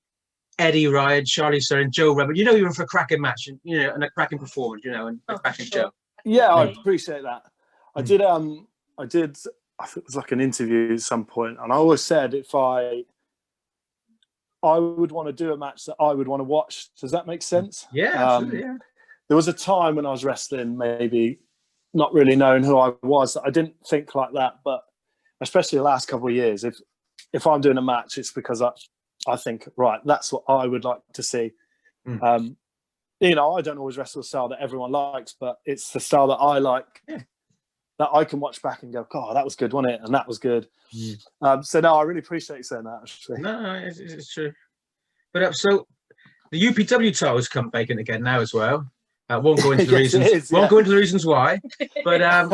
Eddie Ryan, Charlie Sterling, Joe Rebel, you're in for a cracking match, and and a cracking performance, and a cracking show. Yeah, I appreciate that. I did. I think it was like an interview at some point, and I always said if I would want to do a match that I would want to watch. Does that make sense? Yeah, absolutely. Yeah. There was a time when I was wrestling, maybe not really knowing who I was, that I didn't think like that. But especially the last couple of years, if I'm doing a match, it's because I think, right, that's what I would like to see. I don't always wrestle a style that everyone likes, but it's the style that I like, that I can watch back and go, God, that was good, wasn't it? And that was good. So no, I really appreciate you saying that, actually. No, it's true. But so the UPW title's come vacant again now as well. Won't go into the reasons. Won't go into the reasons why. But I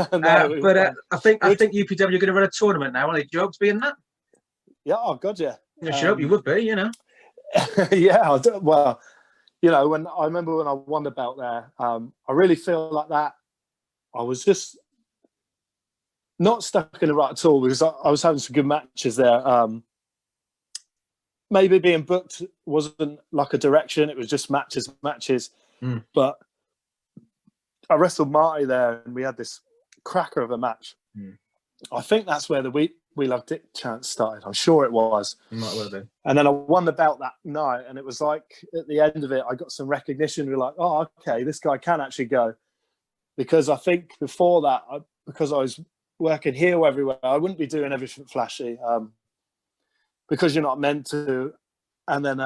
think UPW are going to run a tournament now. Are they jokes being that? Yeah, oh God, yeah. I should hope you would be. Yeah, well, when I remember when I won the belt there, I really feel like that. I was just not stuck in the right at all, because I was having some good matches there. Maybe being booked wasn't like a direction; it was just matches. But I wrestled Marty there, and we had this cracker of a match. I think that's where the We Love Dick chant started. I'm sure it was. Might well be. And then I won the belt that night, and it was like at the end of it, I got some recognition. We were like, oh, okay, this guy can actually go. Because I think before that, because I was working heel everywhere, I wouldn't be doing everything flashy, because you're not meant to. And then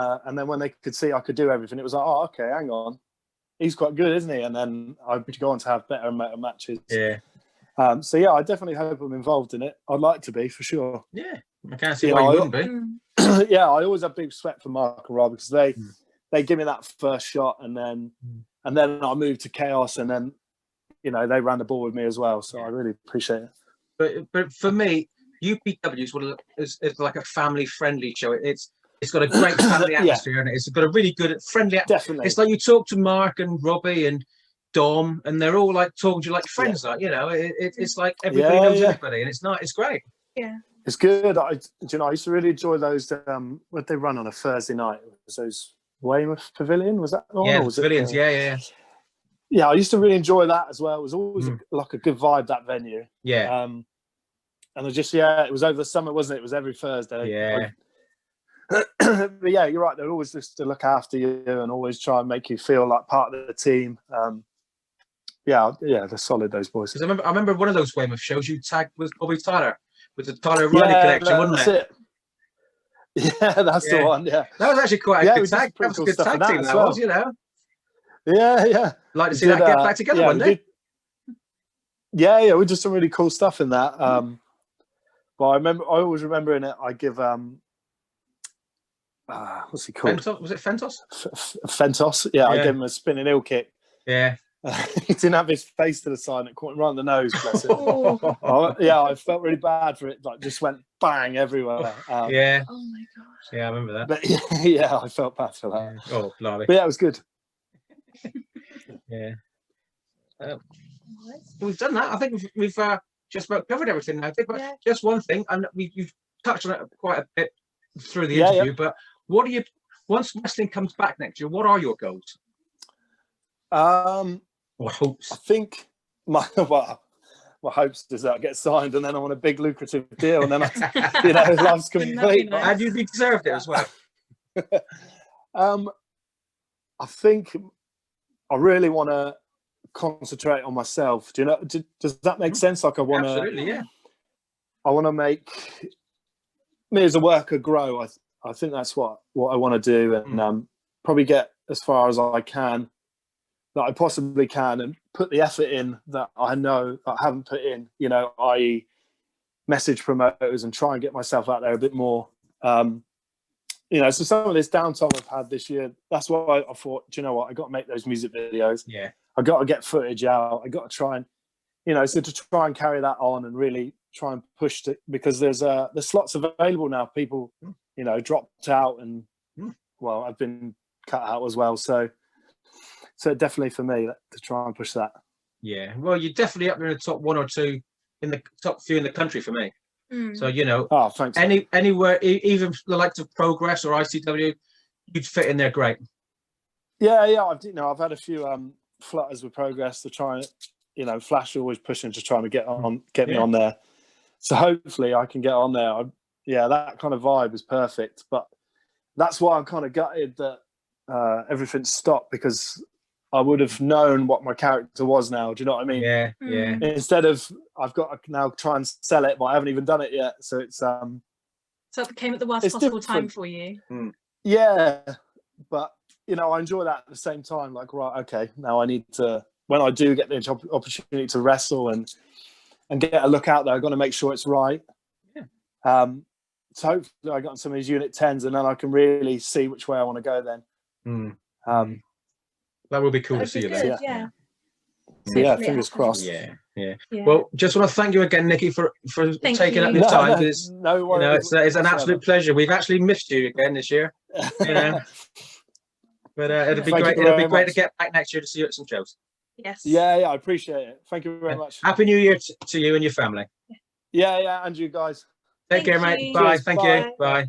when they could see I could do everything, it was like, oh, okay, hang on, he's quite good, isn't he? And then I'd go on to have better and better matches. Yeah. So yeah, I definitely hope I'm involved in it. I'd like to be, for sure. Yeah, I can't see why you wouldn't be. Yeah, I always have big respect for Mark and Rob, because they give me that first shot, and then I moved to Chaos, and then they ran the ball with me as well. So I really appreciate it. But for me, UPW is like a family friendly show. It's got a great family atmosphere, and it's got a really good friendly atmosphere. Definitely, it's like you talk to Mark and Robbie and Dom, and they're all like talking to you like friends, like it's like everybody knows everybody, and it's great. Yeah, It's good. I used to really enjoy those. What they run on a Thursday night? Was those Weymouth Pavilion? Was that on? Yeah, or was Pavilions. It, yeah. Yeah, I used to really enjoy that as well. It was always like a good vibe, that venue. Yeah. And I just, it was over the summer, wasn't it? It was every Thursday. Yeah. But yeah, you're right. They're always just to look after you and always try and make you feel like part of the team. Yeah, they're solid, those boys. Because I remember one of those Weymouth shows you tagged with Bobby Tyler, with the Tyler Riley connection, wasn't it? Yeah, that's the one. Yeah, that was actually quite a good tag. That was a good tag team. That was, Yeah. Like to see that get back together one day. Yeah, we did some really cool stuff in that. But I always remember in it, I give what's he called? Fentos? Was it Fentos? Fentos. Yeah, I gave him a spinning heel kick. Yeah. He didn't have his face to the side and it caught him right in the nose. Bless him. I felt really bad for it. Like, just went bang everywhere. Yeah. Oh my gosh. Yeah, I remember that. But yeah, I felt bad for that. Oh, blimey. But yeah, it was good. Yeah. We've done that. I think we've just about covered everything now. But just one thing, and you've touched on it quite a bit through the interview. But what do you? Once wrestling comes back next year, what are your goals? Or hopes? I think my hopes is that I get signed and then I want a big lucrative deal and then life's complete. Nice? And you deserved it as well. I think I really want to concentrate on myself. Does that make sense? Like I want to, absolutely, yeah. I want to make me as a worker grow. I think that's what I want to do, and probably get as far as I can, that I possibly can, and put the effort in that I know that I haven't put in. I.e., message promoters and try and get myself out there a bit more. So some of this downtime I've had this year, that's why I thought, do you know what, I got to make those music videos. Yeah. I got to get footage out. I got to try and, so to try and carry that on and really try and push it, because there's slots available now. People, dropped out and, well, I've been cut out as well. So definitely for me to try and push that. Yeah. Well, you're definitely up there in the top one or two, in the top few in the country for me. So oh, thanks. Anywhere, even the likes of Progress or ICW, you'd fit in there great. Yeah. I've had a few flutters with Progress to try and, Flash always pushing to try and get me on there. So hopefully I can get on there. That kind of vibe is perfect. But that's why I'm kind of gutted that everything stopped, because I would have known what my character was now. Do you know what I mean? Yeah. Instead of, I've got to now try and sell it, but I haven't even done it yet. So it's So it came at the worst possible time for you. Yeah, but I enjoy that at the same time. Like, right, okay, now I need to, when I do get the opportunity to wrestle and get a look out there, I've got to make sure it's right. Yeah. So hopefully I got some of these Unit 10s, and then I can really see which way I want to go then. That would be cool to see you there. Yeah, fingers crossed. Yeah. Well, just want to thank you again, Nicky, for taking up your time, because no worries. It's an absolute pleasure. We've actually missed you again this year. But it'd be great. It'll be great to get back next year to see you at some shows. Yes. Yeah, I appreciate it. Thank you very much. Happy New Year to you and your family. Yeah, and you guys. Take care, mate. Bye. Thank you. Bye.